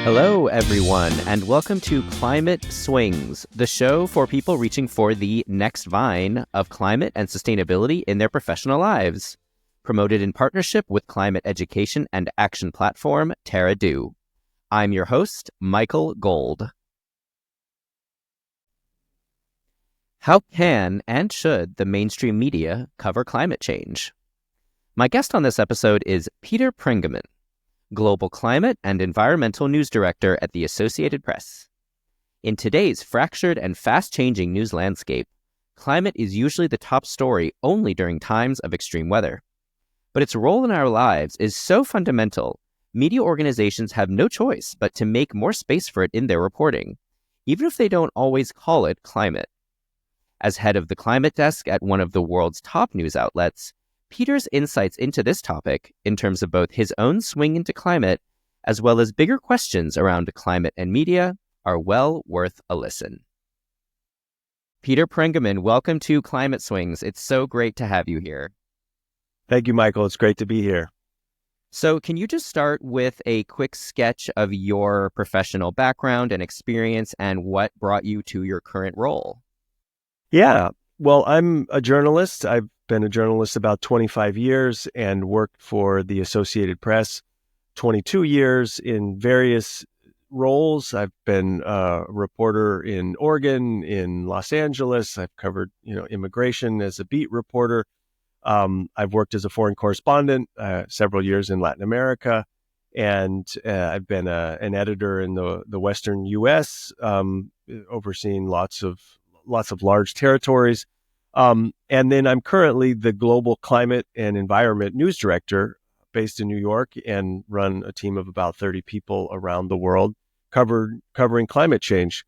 Hello, everyone, and welcome to Climate Swings, the show for people reaching for the next vine of climate and sustainability in their professional lives. Promoted in partnership with climate education and action platform Terra Do. I'm your host, Michael Gold. How can and should the mainstream media cover climate change? My guest on this episode is Peter Prengaman, Global Climate and Environmental News Director at the Associated Press. In today's fractured and fast-changing news landscape, climate is usually the top story only during times of extreme weather. But its role in our lives is so fundamental, media organizations have no choice but to make more space for it in their reporting, even if they don't always call it climate. As head of the climate desk at one of the world's top news outlets, Peter's insights into this topic, in terms of both his own swing into climate, as well as bigger questions around climate and media, are well worth a listen. Peter Prengaman, welcome to Climate Swings. It's so great to have you here. Thank you, Michael. It's great to be here. So can you just start with a quick sketch of your professional background and experience and what brought you to your current role? Yeah, well, I'm a journalist. I've been a journalist about 25 years and worked for the Associated Press 22 years in various roles. I've been a reporter in Oregon, in Los Angeles. I've covered, immigration as a beat reporter. I've worked as a foreign correspondent several years in Latin America, and I've been an editor in the Western U.S., overseeing lots of large territories. And then I'm currently the Global Climate and Environment News Director based in New York and run a team of about 30 people around the world covering climate change.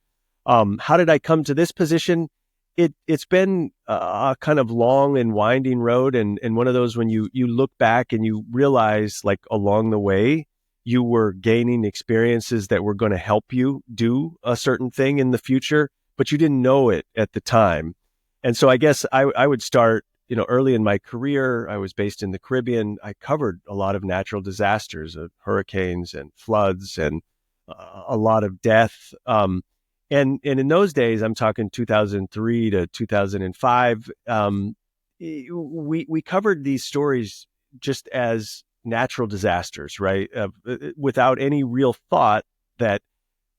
How did I come to this position? It's been a kind of long and winding road, and one of those when you look back and you realize, like, along the way, you were gaining experiences that were going to help you do a certain thing in the future, but you didn't know it at the time. And so I guess I would start, early in my career. I was based in the Caribbean. I covered a lot of natural disasters, hurricanes and floods and a lot of death. And in those days, I'm talking 2003 to 2005, we covered these stories just as natural disasters, right? Without any real thought that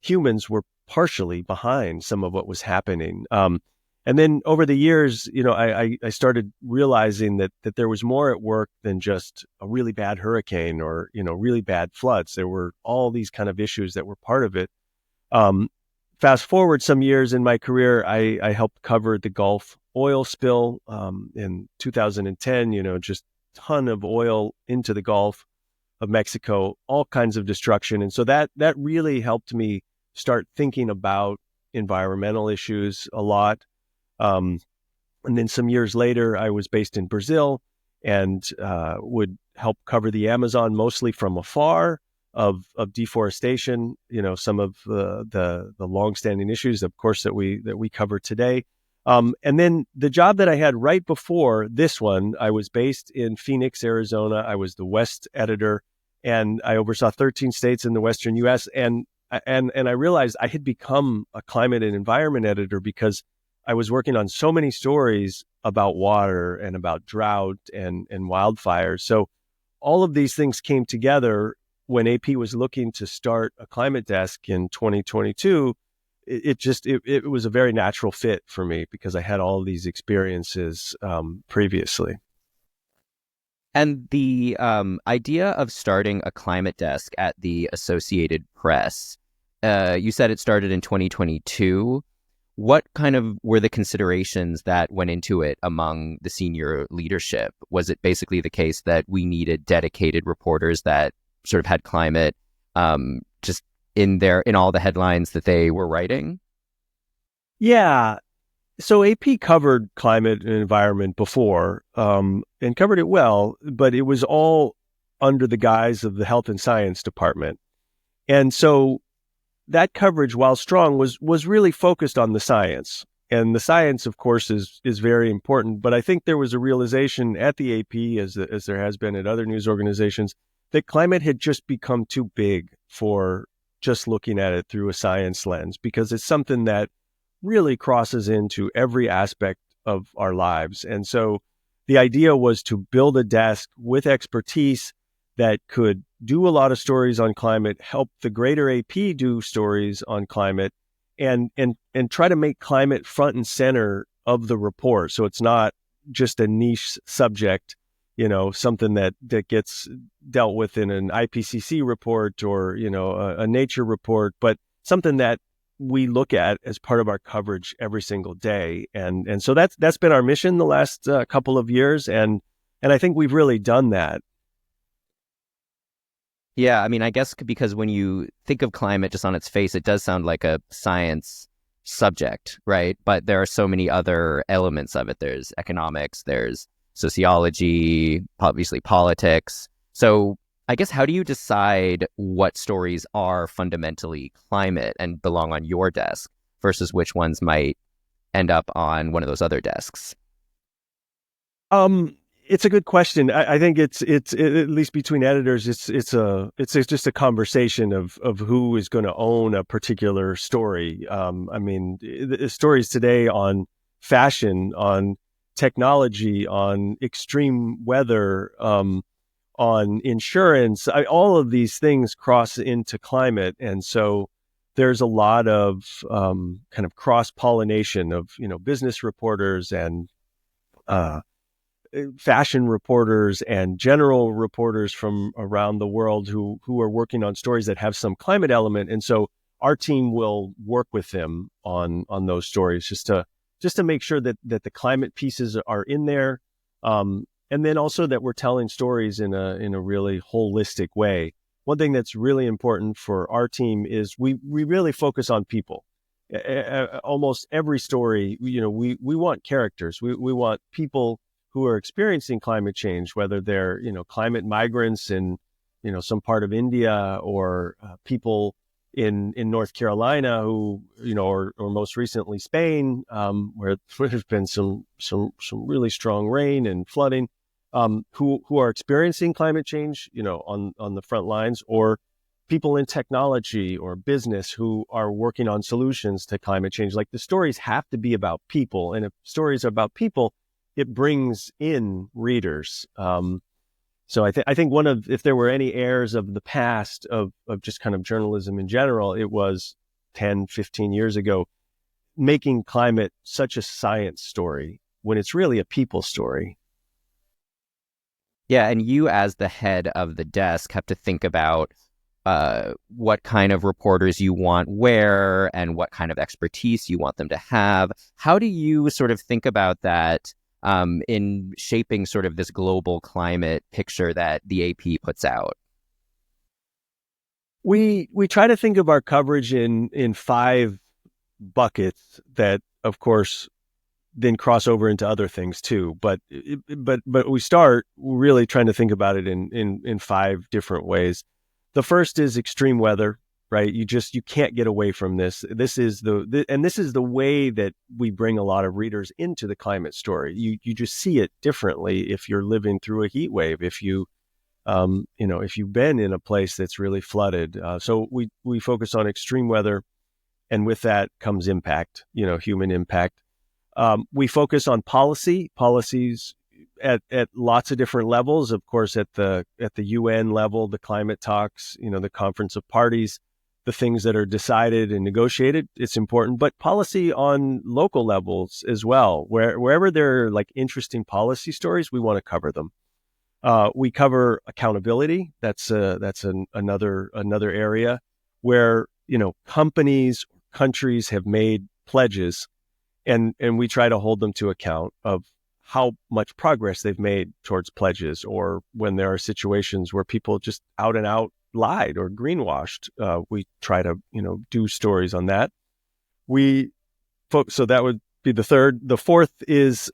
humans were partially behind some of what was happening. And then over the years, I started realizing that there was more at work than just a really bad hurricane or, really bad floods. There were all these kind of issues that were part of it. Fast forward some years in my career, I helped cover the Gulf oil spill in 2010, just a ton of oil into the Gulf of Mexico, all kinds of destruction. And so that really helped me start thinking about environmental issues a lot. And then some years later, I was based in Brazil and would help cover the Amazon mostly from afar of deforestation, some of the longstanding issues, of course, that we cover today. And then the job that I had right before this one, I was based in Phoenix, Arizona. I was the West editor, and I oversaw 13 states in the Western U.S. And I realized I had become a climate and environment editor because I was working on so many stories about water and about drought and wildfires. So all of these things came together when AP was looking to start a climate desk in 2022. It was a very natural fit for me because I had all of these experiences previously. And the idea of starting a climate desk at the Associated Press, you said it started in 2022. What kind of were the considerations that went into it among the senior leadership? Was it basically the case that we needed dedicated reporters that sort of had climate just in all the headlines that they were writing? Yeah. So AP covered climate and environment before and covered it well, but it was all under the guise of the Health and Science Department. And so that coverage, while strong, was really focused on the science. And the science, of course, is very important. But I think there was a realization at the AP, as there has been at other news organizations, that climate had just become too big for just looking at it through a science lens, because it's something that really crosses into every aspect of our lives. And so the idea was to build a desk with expertise that could do a lot of stories on climate, help the greater AP do stories on climate, and try to make climate front and center of the report. So it's not just a niche subject, something that gets dealt with in an IPCC report or, a nature report, but something that we look at as part of our coverage every single day. And so that's been our mission the last couple of years. And I think we've really done that. Yeah, I mean, I guess because when you think of climate just on its face, it does sound like a science subject, right? But there are so many other elements of it. There's economics, there's sociology, obviously politics. So I guess how do you decide what stories are fundamentally climate and belong on your desk versus which ones might end up on one of those other desks? It's a good question. I think it's at least between editors, it's just a conversation of who is going to own a particular story. I mean, the stories today on fashion, on technology, on extreme weather, on insurance, all of these things cross into climate, and so there's a lot of kind of cross pollination of business reporters and fashion reporters and general reporters from around the world who are working on stories that have some climate element. And so our team will work with them on those stories just to make sure that the climate pieces are in there. And then also that we're telling stories in a really holistic way. One thing that's really important for our team is we really focus on people. Almost every story, we want characters. We want people who are experiencing climate change, whether they're, climate migrants in, some part of India or people in North Carolina who, or most recently Spain, where there's been some really strong rain and flooding, who are experiencing climate change, on the front lines, or people in technology or business who are working on solutions to climate change. Like, the stories have to be about people. And if stories are about people, it brings in readers. So I think if there were any errors of the past of just kind of journalism in general, it was 10, 15 years ago, making climate such a science story when it's really a people story. Yeah, and you as the head of the desk have to think about what kind of reporters you want where and what kind of expertise you want them to have. How do you sort of think about that in shaping sort of this global climate picture that the AP puts out? We try to think of our coverage in 5 buckets that, of course, then cross over into other things too. But we start really trying to think about it in 5 different ways. The first is extreme weather, right? You can't get away from this. This is the way that we bring a lot of readers into the climate story. You just see it differently if you're living through a heat wave, if you've been in a place that's really flooded. So we focus on extreme weather, and with that comes impact, human impact. We focus on policies at lots of different levels. Of course, at the UN level, the climate talks, the Conference of Parties, the things that are decided and negotiated, it's important. But policy on local levels as well, wherever there are like interesting policy stories, we want to cover them. We cover accountability. That's another area where companies, countries have made pledges, and we try to hold them to account of how much progress they've made towards pledges, or when there are situations where people just out and out lied or greenwashed. We try to do stories on that. So that would be the third. The fourth is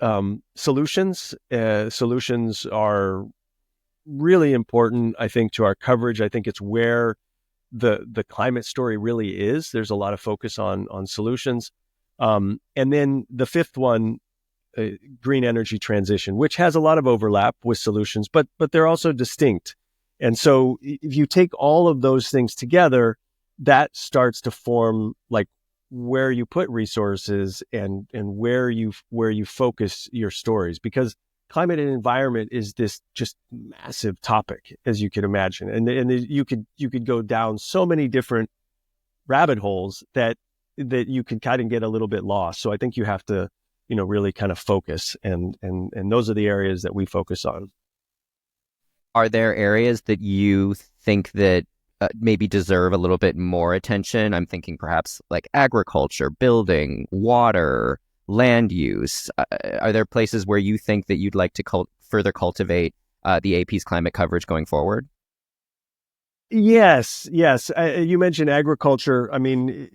solutions. Solutions are really important, I think, to our coverage. I think it's where the climate story really is. There's a lot of focus on solutions. And then the fifth one, green energy transition, which has a lot of overlap with solutions, but they're also distinct. And so if you take all of those things together, that starts to form like where you put resources and where you focus your stories, because climate and environment is this just massive topic, as you can imagine, and you could go down so many different rabbit holes that you could kind of get a little bit lost. So I think you have to, really kind of focus, and those are the areas that we focus on. Are there areas that you think that maybe deserve a little bit more attention? I'm thinking perhaps like agriculture, building, water, land use. Are there places where you think that you'd like to further cultivate the AP's climate coverage going forward? Yes. You mentioned agriculture. I mean,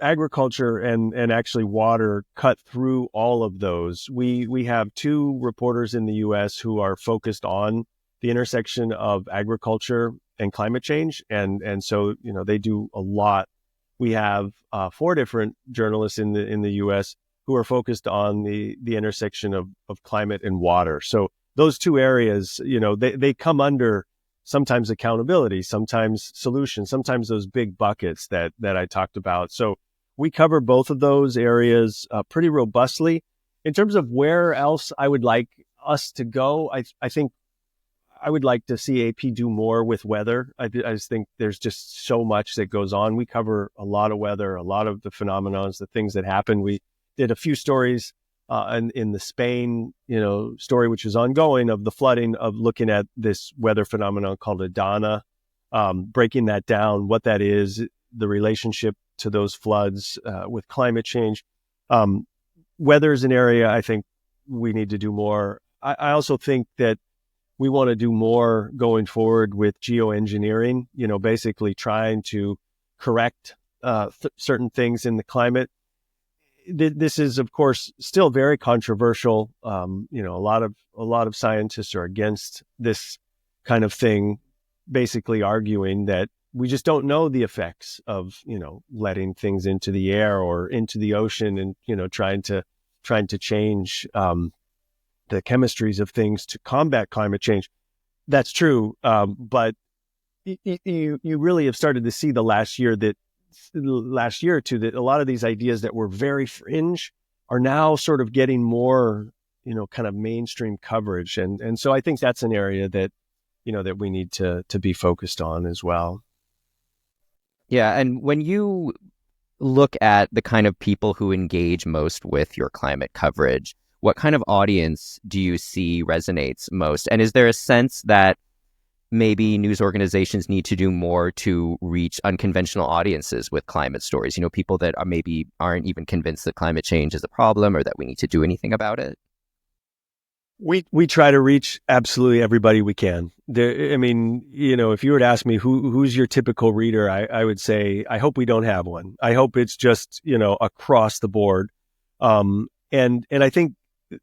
agriculture and actually water cut through all of those. We have two reporters in the U.S. who are focused on the intersection of agriculture and climate change, and so they do a lot. We have four different journalists in the U.S. who are focused on the intersection of climate and water. So those two areas, they come under sometimes accountability, sometimes solutions, sometimes those big buckets that I talked about. So we cover both of those areas pretty robustly. In terms of where else I would like us to go, I think I would like to see AP do more with weather. I just think there's just so much that goes on. We cover a lot of weather, a lot of the phenomena, the things that happen. We did a few stories in the Spain, story, which is ongoing, of the flooding, of looking at this weather phenomenon called Adana, breaking that down, what that is, the relationship to those floods with climate change. Weather is an area I think we need to do more. I also think that we want to do more going forward with geoengineering, basically trying to correct certain things in the climate. This is, of course, still very controversial. A lot of scientists are against this kind of thing, basically arguing that we just don't know the effects of, letting things into the air or into the ocean, and, trying to change the chemistries of things to combat climate change. That's true. But you really have started to see the last year or two that a lot of these ideas that were very fringe are now sort of getting more, kind of mainstream coverage. And so I think that's an area that, that we need to be focused on as well. Yeah. And when you look at the kind of people who engage most with your climate coverage, what kind of audience do you see resonates most? And is there a sense that maybe news organizations need to do more to reach unconventional audiences with climate stories? People that maybe aren't even convinced that climate change is a problem or that we need to do anything about it? We try to reach absolutely everybody we can. If you were to ask me who's your typical reader, I would say, I hope we don't have one. I hope it's just, across the board. And I think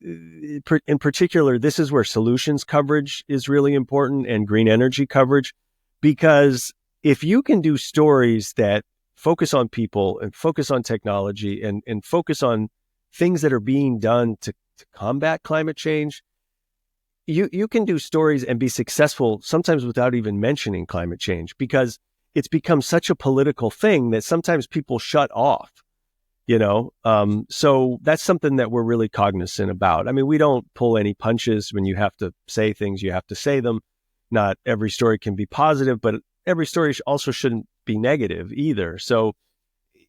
in particular, this is where solutions coverage is really important, and green energy coverage, because if you can do stories that focus on people and focus on technology and focus on things that are being done to combat climate change, you can do stories and be successful sometimes without even mentioning climate change, because it's become such a political thing that sometimes people shut off. So that's something that we're really cognizant about. I mean, we don't pull any punches. When you have to say things, you have to say them. Not every story can be positive, but every story also shouldn't be negative either. So,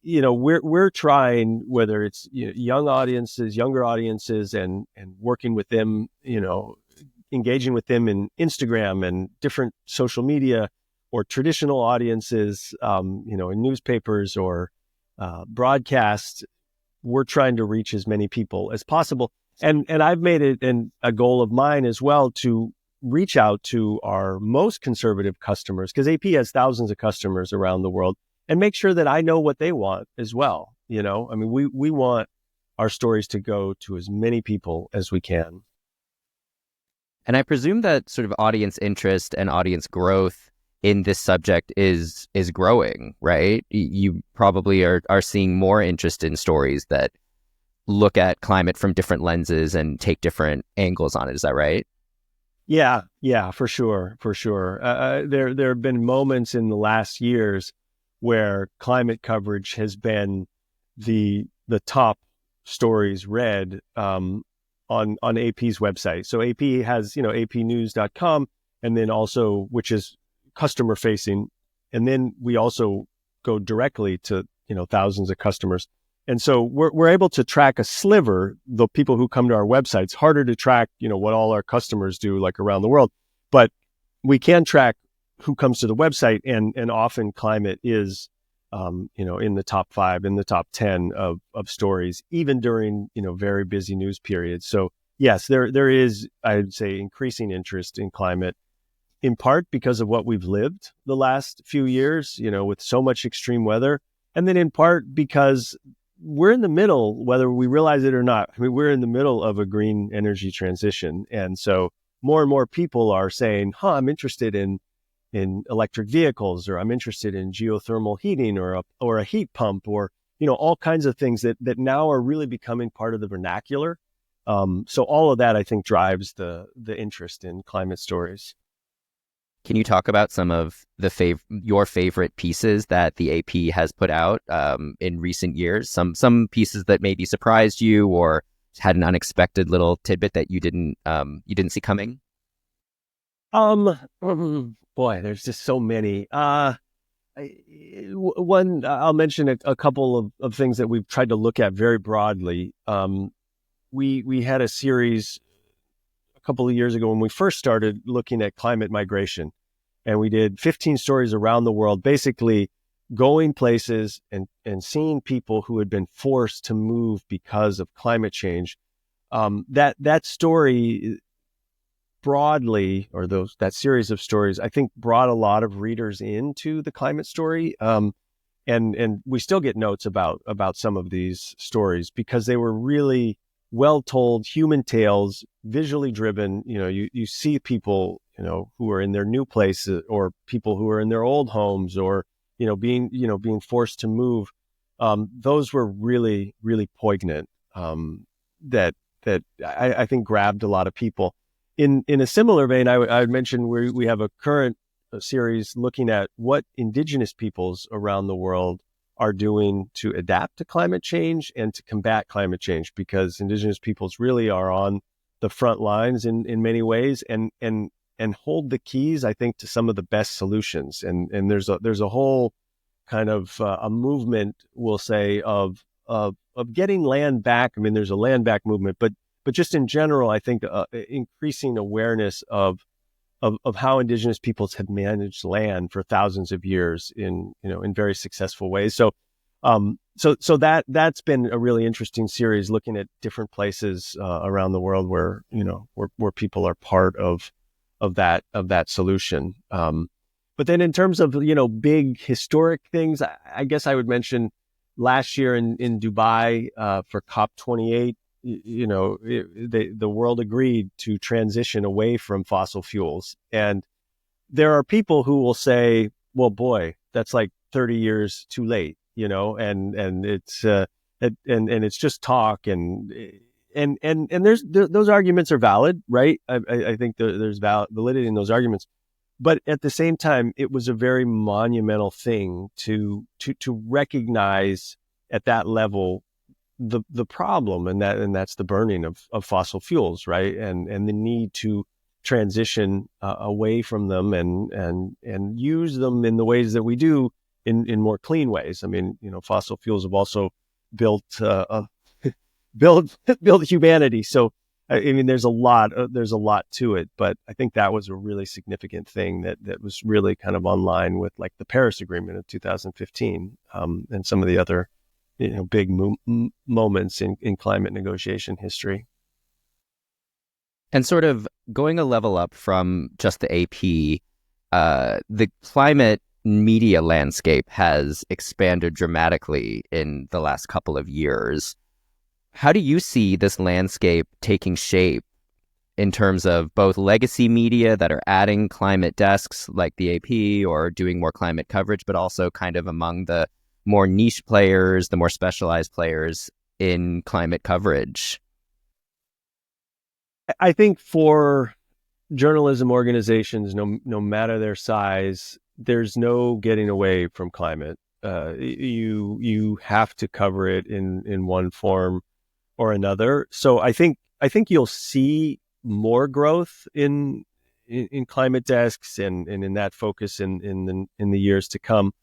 we're trying, whether it's young audiences, younger audiences, and working with them, engaging with them in Instagram and different social media, or traditional audiences, in newspapers or broadcast. We're trying to reach as many people as possible. And I've made it a goal of mine as well to reach out to our most conservative customers, because AP has thousands of customers around the world, and make sure that I know what they want as well. We want our stories to go to as many people as we can. And I presume that sort of audience interest and audience growth in this subject is growing, right? You probably are seeing more interest in stories that look at climate from different lenses and take different angles on it. Is that right? Yeah, for sure. There have been moments in the last years where climate coverage has been the top stories read on AP's website. So AP has, apnews.com, and then also, which is customer facing. And then we also go directly to, thousands of customers. And so we're able to track a sliver, the people who come to our website. It's harder to track, what all our customers do like around the world, but we can track who comes to the website, and often climate is, in the top 5, in the top 10 of stories, even during, very busy news periods. So yes, there is, I'd say, increasing interest in climate, in part because of what we've lived the last few years, with so much extreme weather. And then in part because we're in the middle, whether we realize it or not. I mean, we're in the middle of a green energy transition. And so more and more people are saying, I'm interested in electric vehicles, or I'm interested in geothermal heating, or a heat pump, or, all kinds of things that now are really becoming part of the vernacular. So all of that, I think, drives the interest in climate stories. Can you talk about some of your favorite pieces that the AP has put out in recent years? Some pieces that maybe surprised you or had an unexpected little tidbit that you didn't see coming? Boy, there's just so many. One, I'll mention a couple of things that we've tried to look at very broadly. We had a series a couple of years ago when we first started looking at climate migration, and we did 15 stories around the world, basically going places and seeing people who had been forced to move because of climate change. That story broadly, or that series of stories, I think brought a lot of readers into the climate story. And we still get notes about some of these stories because they were really well told human tales, visually driven. You see people, who are in their new places, or people who are in their old homes, or, being forced to move. Those were really, really poignant, that I think grabbed a lot of people. In a similar vein, I would mention we have a current series looking at what indigenous peoples around the world are doing to adapt to climate change and to combat climate change, because indigenous peoples really are on the front lines in many ways, and hold the keys, I think, to some of the best solutions. And there's a whole kind of a movement, we'll say, of getting land back. I mean, there's a land back movement, but just in general, I think increasing awareness of how indigenous peoples have managed land for thousands of years in very successful ways. So that's been a really interesting series, looking at different places around the world where people are part of that solution. But then in terms of big historic things, I guess I would mention last year in Dubai for COP28. The world agreed to transition away from fossil fuels. And there are people who will say, well, boy, that's like 30 years too late, and it's it's just talk. And those arguments are valid, right? I think there's validity in those arguments. But at the same time, it was a very monumental thing to recognize at that level the problem, and that's the burning of fossil fuels, right? And the need to transition away from them and use them in the ways that we do in more clean ways. I mean, fossil fuels have also built built humanity. So I mean, there's a lot to it, but I think that was a really significant thing that was really kind of online with like the Paris Agreement of 2015, and some of the other big moments in climate negotiation history. And sort of going a level up from just the AP, the climate media landscape has expanded dramatically in the last couple of years. How do you see this landscape taking shape in terms of both legacy media that are adding climate desks like the AP or doing more climate coverage, but also kind of among the more niche players, the more specialized players in climate coverage? I think for journalism organizations, no matter their size, there's no getting away from climate. You have to cover it in one form or another. So I think you'll see more growth in climate desks and in that focus in the years to come.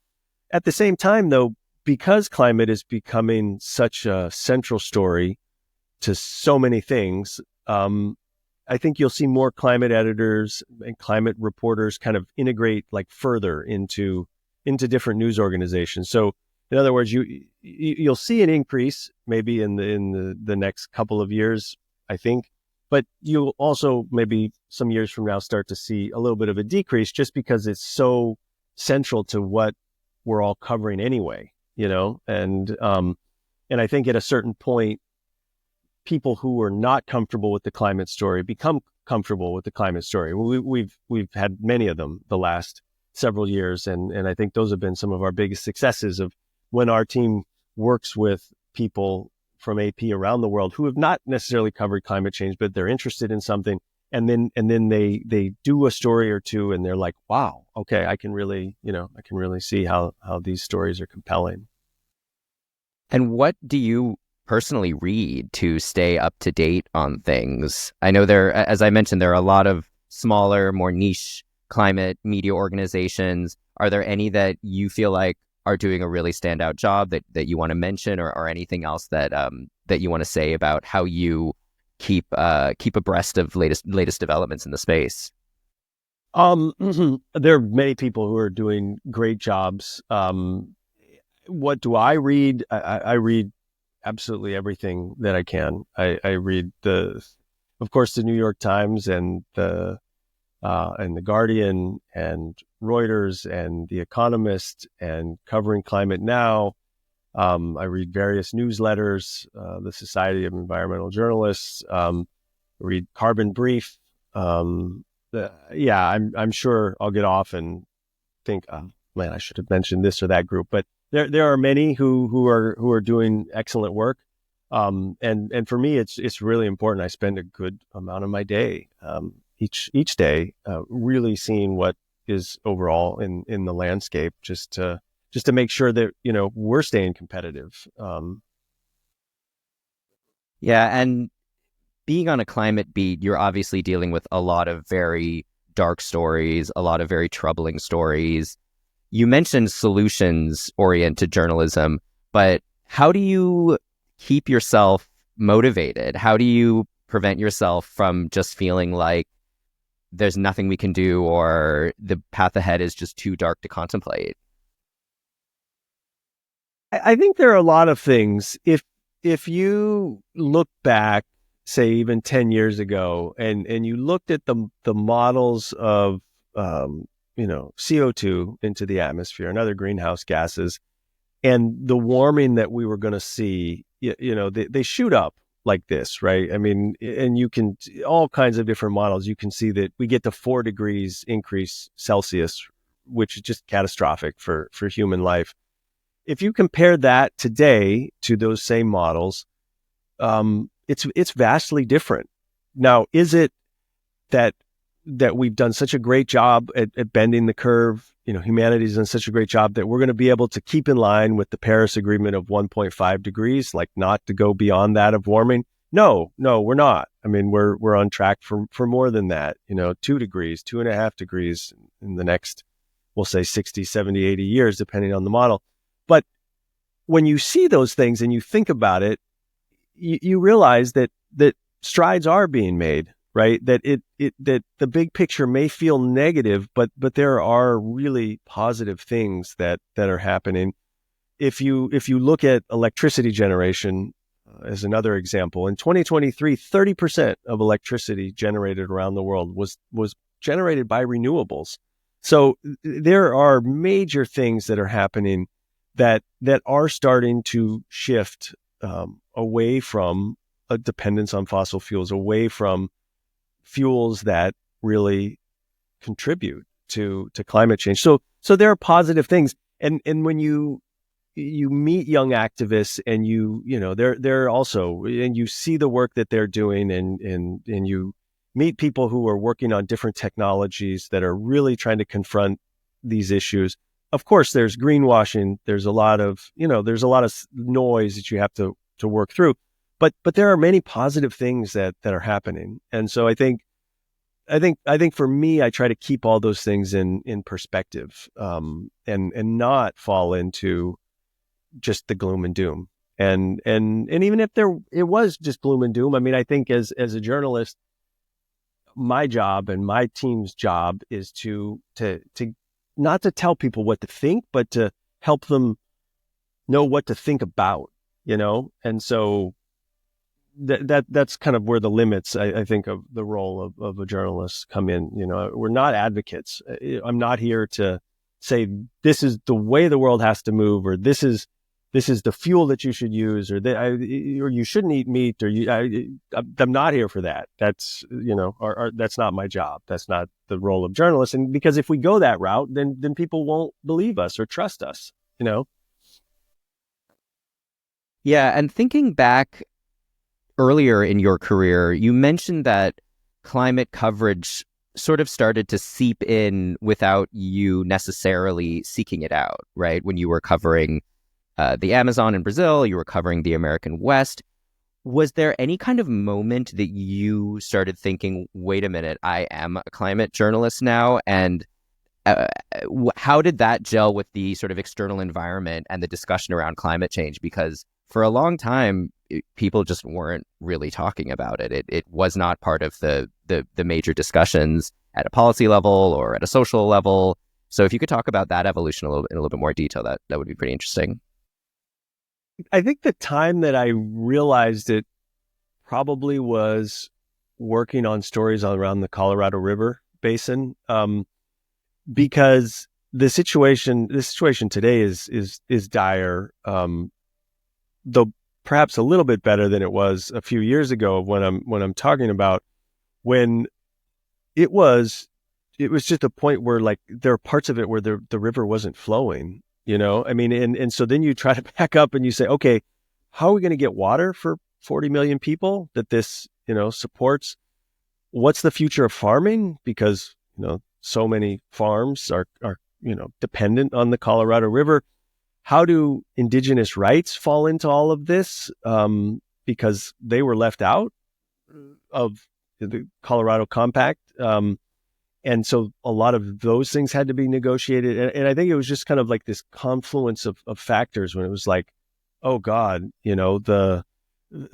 At the same time, though, because climate is becoming such a central story to so many things, I think you'll see more climate editors and climate reporters kind of integrate like further into different news organizations. So, in other words, you'll see an increase maybe in the next couple of years, I think, but you'll also maybe some years from now start to see a little bit of a decrease just because it's so central to what we're all covering anyway, and I think at a certain point, people who are not comfortable with the climate story become comfortable with the climate story. We've had many of them the last several years, and I think those have been some of our biggest successes of when our team works with people from AP around the world who have not necessarily covered climate change, but they're interested in something, and then they do a story or two, and they're like, wow, okay, I can really see how these stories are compelling. And what do you personally read to stay up to date on things? I know as I mentioned, there are a lot of smaller, more niche climate media organizations. Are there any that you feel like are doing a really standout job that you want to mention, or anything else that you want to say about how you keep abreast of latest developments in the space? There are many people who are doing great jobs. What do I read? I read absolutely everything that I can. I read of course, the New York Times and the Guardian and Reuters and The Economist and Covering Climate Now. I read various newsletters, the Society of Environmental Journalists. Read Carbon Brief. I'm sure I'll get off and think, oh, man, I should have mentioned this or that group, but there are many who are doing excellent work. And for me, it's really important. I spend a good amount of my day, each day, really seeing what is overall in the landscape, just to make sure that, we're staying competitive. Yeah, and being on a climate beat, you're obviously dealing with a lot of very dark stories, a lot of very troubling stories. You mentioned solutions-oriented journalism, but how do you keep yourself motivated? How do you prevent yourself from just feeling like there's nothing we can do or the path ahead is just too dark to contemplate? I think there are a lot of things. If you look back, say even 10 years ago, and you looked at the models of CO2 into the atmosphere and other greenhouse gases, and the warming that we were going to see, they shoot up like this, right? I mean, and you can, all kinds of different models, you can see that we get to 4 degrees increase Celsius, which is just catastrophic for human life. If you compare that today to those same models, it's vastly different. Now, is it that we've done such a great job at bending the curve? Humanity's done such a great job that we're going to be able to keep in line with the Paris Agreement of 1.5 degrees, like not to go beyond that of warming? No, we're not. I mean, we're on track for more than that. 2 degrees, 2.5 degrees in the next, we'll say 60, 70, 80 years, depending on the model. But when you see those things and you think about it, you realize that strides are being made, right? That that the big picture may feel negative, but there are really positive things that are happening. If you look at electricity generation as another example, in 2023, 30% of electricity generated around the world was generated by renewables. So there are major things that are happening that are starting to shift away from a dependence on fossil fuels, away from fuels that really contribute to climate change. So there are positive things, and when you meet young activists, and they're also, and you see the work that they're doing, and you meet people who are working on different technologies that are really trying to confront these issues. of course, there's greenwashing. There's a lot of, there's a lot of noise that you have to work through. But there are many positive things that are happening. And so I think for me, I try to keep all those things in perspective, and not fall into just the gloom and doom. And even if it was just gloom and doom, I mean, I think as a journalist, my job and my team's job is to not to tell people what to think, but to help them know what to think about, And so that's kind of where the limits, I think, of the role of a journalist come in. We're not advocates. I'm not here to say this is the way the world has to move, or this is the fuel that you should use, or you shouldn't eat meat, or I'm not here for that. That's that's not my job. That's not the role of journalists. And because if we go that route, then people won't believe us or trust us. Yeah, and thinking back earlier in your career, you mentioned that climate coverage sort of started to seep in without you necessarily seeking it out, right? When you were covering the Amazon in Brazil, you were covering the American West. Was there any kind of moment that you started thinking, wait a minute, I am a climate journalist now? And how did that gel with the sort of external environment and the discussion around climate change? Because for a long time, people just weren't really talking about it. It was not part of the major discussions at a policy level or at a social level. So if you could talk about that evolution in a little bit more detail, that would be pretty interesting. I think the time that I realized it probably was working on stories around the Colorado River basin, because the situation today is dire, though perhaps a little bit better than it was a few years ago when I'm talking about when it was just a point where, like, there are parts of it where the river wasn't flowing. I mean, and so then you try to back up and you say, okay, how are we going to get water for 40 million people that this, supports? What's the future of farming? Because, so many farms are dependent on the Colorado River. How do indigenous rights fall into all of this? Because they were left out of the Colorado Compact. And so a lot of those things had to be negotiated. And I think it was just kind of like this confluence of factors when it was like, oh God, the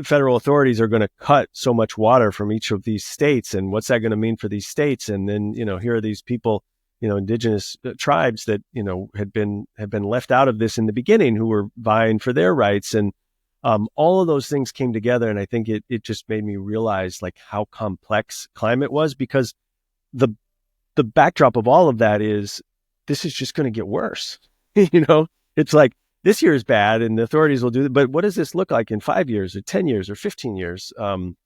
federal authorities are going to cut so much water from each of these states. And what's that going to mean for these states? And then, here are these people, indigenous tribes that, have been left out of this in the beginning, who were vying for their rights. And all of those things came together. And I think it just made me realize, like, how complex climate was, because the backdrop of all of that is this is just going to get worse. It's like, this year is bad and the authorities will do it, but what does this look like in 5 years or 10 years or 15 years? And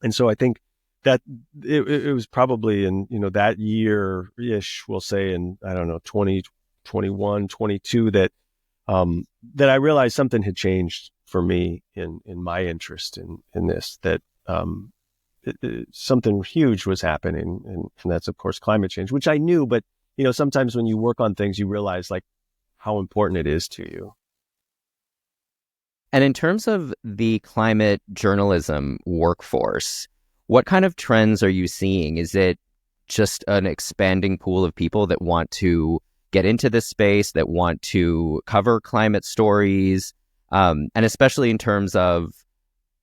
so I think that it was probably in, that year-ish, we'll say in, I don't know, 2021, 22, that I realized something had changed for me in my interest in this, that something huge was happening. And that's, of course, climate change, which I knew, but, sometimes when you work on things, you realize, like, how important it is to you. And in terms of the climate journalism workforce, what kind of trends are you seeing? Is it just an expanding pool of people that want to get into this space, that want to cover climate stories? And especially in terms of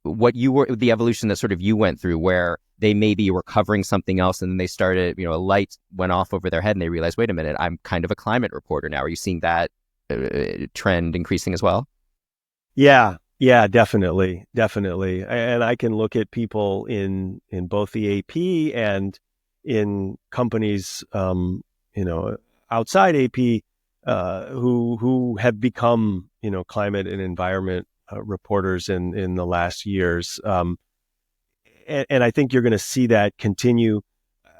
the evolution that sort of you went through, where they maybe were covering something else and then they started, a light went off over their head and they realized, wait a minute, I'm kind of a climate reporter now. Are you seeing that trend increasing as well? Yeah, definitely. And I can look at people in both the AP and in companies, outside AP, who have become, climate and environment reporters in the last years. And I think you're going to see that continue.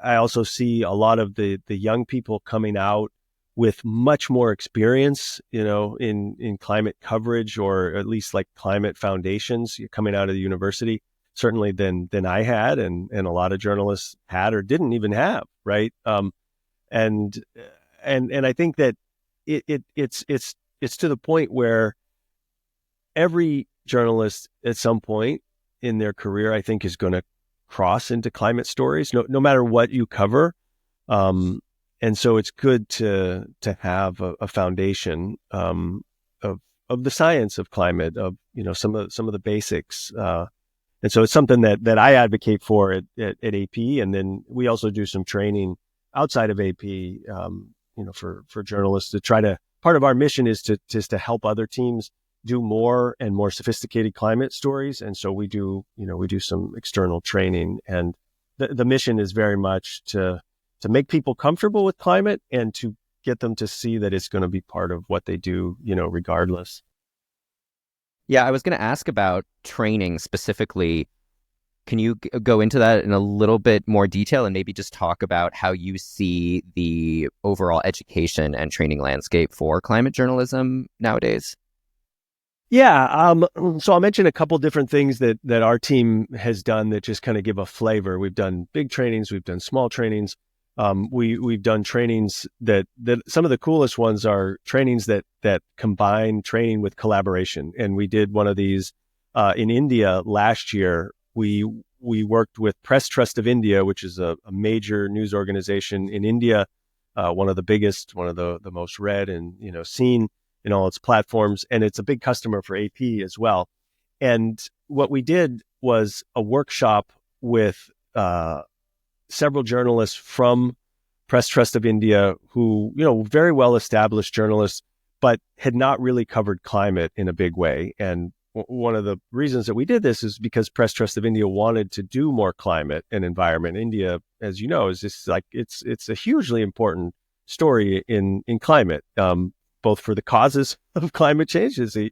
I also see a lot of the young people coming out with much more experience, in climate coverage, or at least like climate foundations coming out of the university, certainly than I had, and a lot of journalists had or didn't even have, right? And I think that it's to the point where every journalist at some point in their career, I think, is going to cross into climate stories, no matter what you cover. And so it's good to have a foundation of the science of climate, of some of the basics. And so it's something that I advocate for at AP, and then we also do some training outside of AP, for journalists to try to. Part of our mission is to help other teams do more and more sophisticated climate stories, and so we do some external training, and the mission is very much to make people comfortable with climate and to get them to see that it's going to be part of what they do, regardless. Yeah, I was going to ask about training specifically. Can you go into that in a little bit more detail and maybe just talk about how you see the overall education and training landscape for climate journalism nowadays? Yeah. So I'll mention a couple different things that our team has done that just kind of give a flavor. We've done big trainings. We've done small trainings. We've done trainings that some of the coolest ones are trainings that combine training with collaboration. And we did one of these in India last year. We worked with Press Trust of India, which is a major news organization in India, one of the biggest, one of the most read and seen in all its platforms, and it's a big customer for AP as well. And what we did was a workshop with several journalists from Press Trust of India who, very well established journalists, but had not really covered climate in a big way. And one of the reasons that we did this is because Press Trust of India wanted to do more climate and environment. India, as you know, is just like it's a hugely important story in climate, both for the causes of climate change. Is a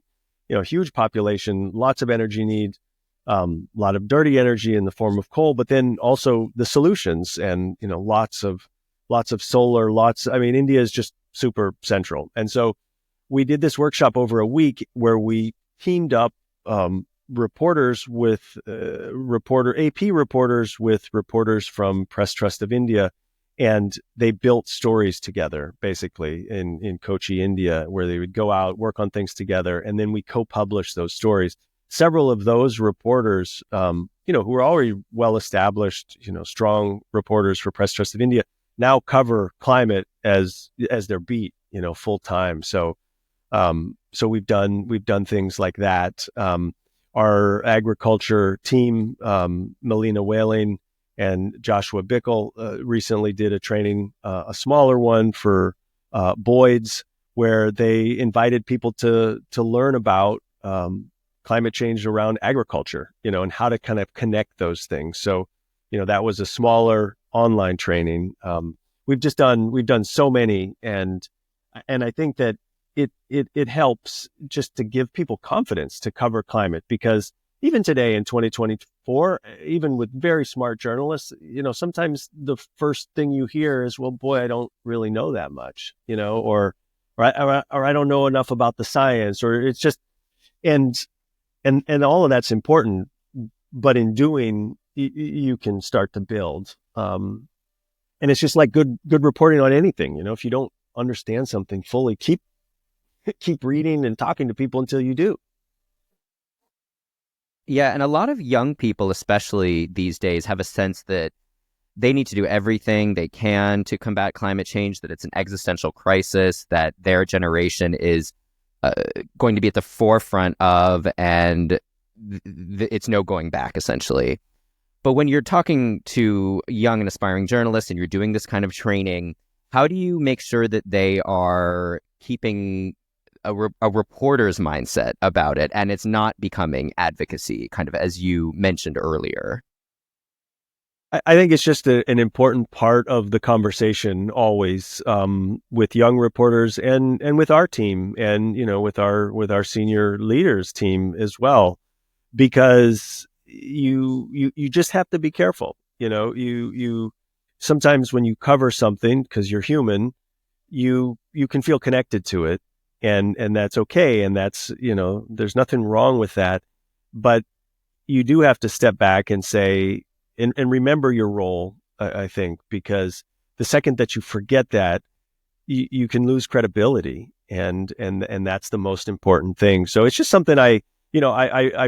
huge population, lots of energy needs, a lot of dirty energy in the form of coal, but then also the solutions and lots of solar, India is just super central. And so we did this workshop over a week where we teamed up reporters with AP reporters with reporters from Press Trust of India, and they built stories together, basically in Kochi, India, where they would go out, work on things together, and then we co-published those stories. Several of those reporters, who were already well-established, strong reporters for Press Trust of India, now cover climate as their beat, full time. So we've done things like that. Our agriculture team, Melina Whaling and Joshua Bickel, recently did a training, a smaller one for Boyd's, where they invited people to learn about climate change around agriculture, and how to kind of connect those things. So, that was a smaller online training. We've done so many, and I think that it helps just to give people confidence to cover climate, because even today in 2024, even with very smart journalists, sometimes the first thing you hear is, well, boy, I don't really know that much, or I don't know enough about the science, or it's just, and all of that's important, but in doing, you can start to build. And it's just like good reporting on anything. If you don't understand something fully, keep reading and talking to people until you do. Yeah, and a lot of young people, especially these days, have a sense that they need to do everything they can to combat climate change, that it's an existential crisis, that their generation is going to be at the forefront of, and it's no going back, essentially. But when you're talking to young and aspiring journalists and you're doing this kind of training, how do you make sure that they are keeping a reporter's mindset about it, and it's not becoming advocacy, kind of as you mentioned earlier? I think it's just an important part of the conversation always, with young reporters and with our team, and with our senior leaders team as well, because you just have to be careful. You sometimes when you cover something, because you're human, you can feel connected to it. And that's okay. And that's, there's nothing wrong with that. But you do have to step back and say, and remember your role, I think, because the second that you forget that, you can lose credibility, and that's the most important thing. So it's just something I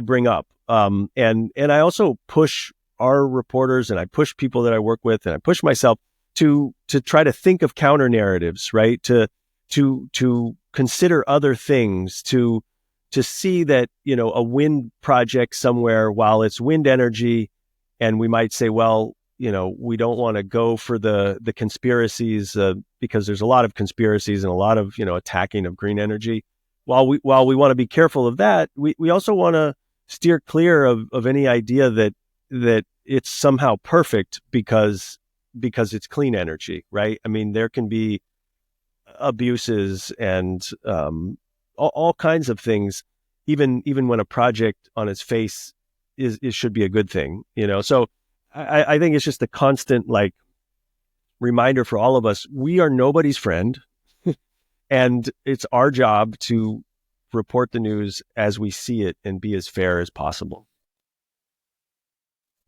bring up, and I also push our reporters, and I push people that I work with, and I push myself to try to think of counter narratives, right? To consider other things, to see that, a wind project somewhere, while it's wind energy, and we might say, well, we don't want to go for the conspiracies, because there's a lot of conspiracies and a lot of, attacking of green energy. While we want to be careful of that, we also want to steer clear of any idea that it's somehow perfect because it's clean energy, right? I mean, there can be abuses and all kinds of things, even when a project on its face is should be a good thing, So I think it's just a constant reminder for all of us: we are nobody's friend, and it's our job to report the news as we see it and be as fair as possible.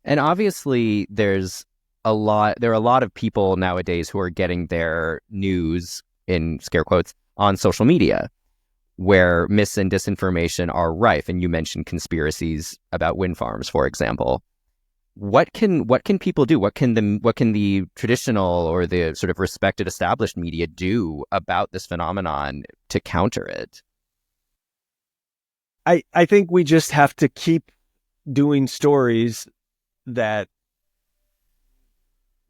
And obviously, there are a lot of people nowadays who are getting their news, in scare quotes, on social media, where mis and disinformation are rife. And you mentioned conspiracies about wind farms, for example. What can people do? What can the traditional or the sort of respected established media do about this phenomenon to counter it? I think we just have to keep doing stories that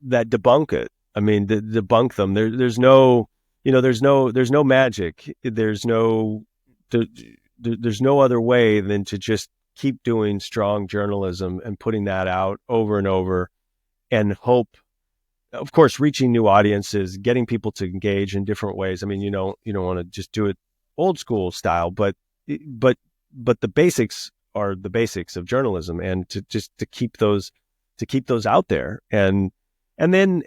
debunk it. I mean, debunk them. There's no, there's no magic. There's no other way than to just keep doing strong journalism and putting that out over and over, and hope, of course, reaching new audiences, getting people to engage in different ways. I mean, you don't want to just do it old school style, but the basics are the basics of journalism, and to keep those out there. And then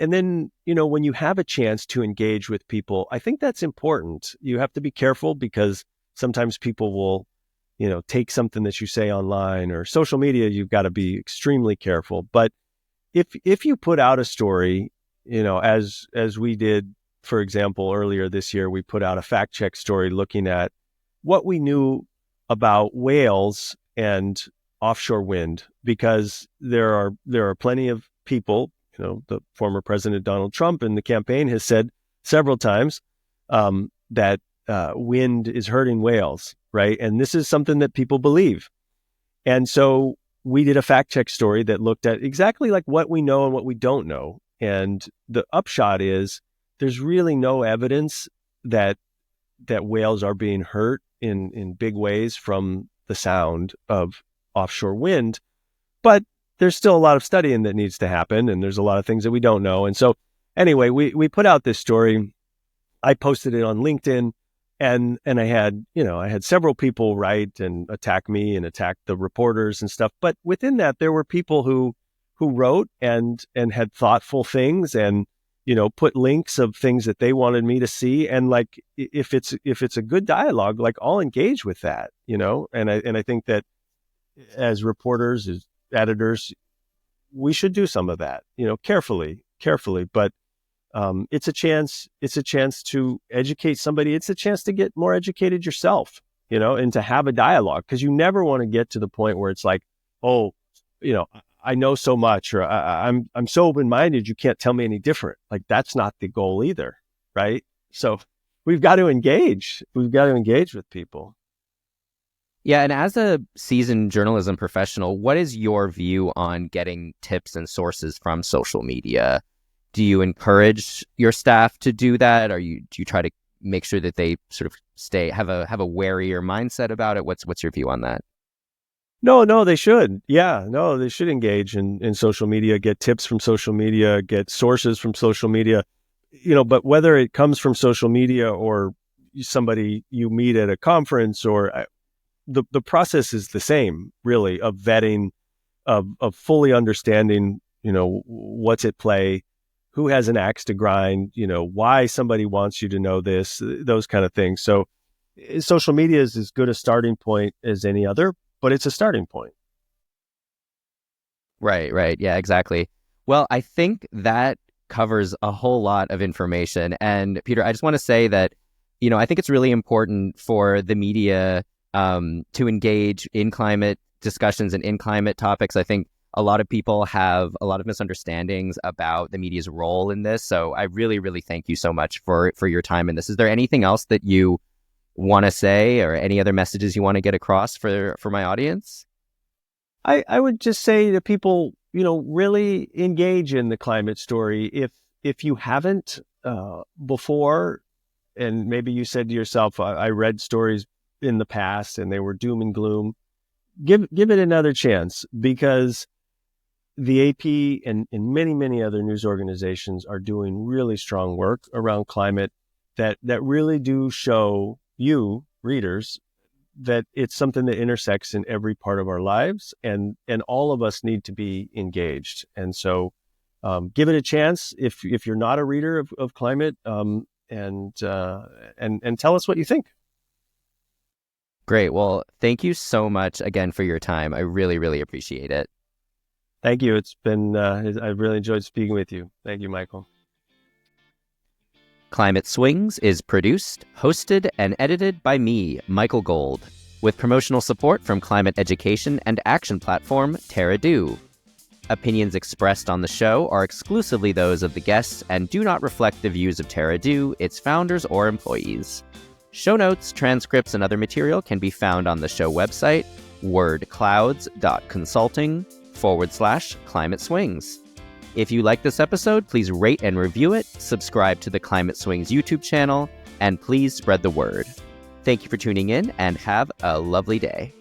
when you have a chance to engage with people, I think that's important. You have to be careful, because sometimes people will, take something that you say online or social media. You've got to be extremely careful. But if you put out a story, as we did, for example, earlier this year, we put out a fact check story looking at what we knew about whales and offshore wind, because there are plenty of people, the former President Donald Trump in the campaign has said several times that wind is hurting whales, right? And this is something that people believe. And so we did a fact check story that looked at exactly like what we know and what we don't know. And the upshot is there's really no evidence that whales are being hurt in big ways from the sound of offshore wind. But there's still a lot of studying that needs to happen, and there's a lot of things that we don't know. And so anyway, we put out this story. I posted it on LinkedIn, and I had several people write and attack me and attack the reporters and stuff. But within that, there were people who wrote and had thoughtful things, and put links of things that they wanted me to see. And if it's a good dialogue, I'll engage with that, and I think that as reporters, as editors, we should do some of that, carefully, but it's a chance to educate somebody. It's a chance to get more educated yourself, and to have a dialogue, because you never want to get to the point where it's like, oh, I know so much, or I'm so open-minded, you can't tell me any different. That's not the goal either, right? So we've got to engage. We've got to engage with people. Yeah, and as a seasoned journalism professional, what is your view on getting tips and sources from social media? Do you encourage your staff to do that? Do you try to make sure that they sort of have a warier mindset about it? What's your view on that? No, they should. Yeah, no, they should engage in social media, get tips from social media, get sources from social media, but whether it comes from social media or somebody you meet at a conference, or the process is the same, really, of vetting, of fully understanding, what's at play, who has an axe to grind, why somebody wants you to know this, those kind of things. So social media is as good a starting point as any other, but it's a starting point. Right. Yeah, exactly. Well, I think that covers a whole lot of information. And Peter, I just want to say that, I think it's really important for the media to engage in climate discussions and in climate topics. I think a lot of people have a lot of misunderstandings about the media's role in this. So I really, really thank you so much for your time in this. Is there anything else that you want to say, or any other messages you want to get across for my audience? I would just say to people, really engage in the climate story. If you haven't before, and maybe you said to yourself, I read stories in the past and they were doom and gloom, give it another chance, because the AP and many, many other news organizations are doing really strong work around climate that really do show you, readers, that it's something that intersects in every part of our lives, and all of us need to be engaged. And so give it a chance if you're not a reader of climate, and tell us what you think. Great. Well, thank you so much again for your time. I really, really appreciate it. Thank you. It's been, I've really enjoyed speaking with you. Thank you, Michael. Climate Swings is produced, hosted, and edited by me, Michael Gold, with promotional support from climate education and action platform TerraDo. Opinions expressed on the show are exclusively those of the guests and do not reflect the views of TerraDo, its founders, or employees. Show notes, transcripts, and other material can be found on the show website, wordclouds.consulting/climate swings. If you like this episode, please rate and review it, subscribe to the Climate Swings YouTube channel, and please spread the word. Thank you for tuning in, and have a lovely day.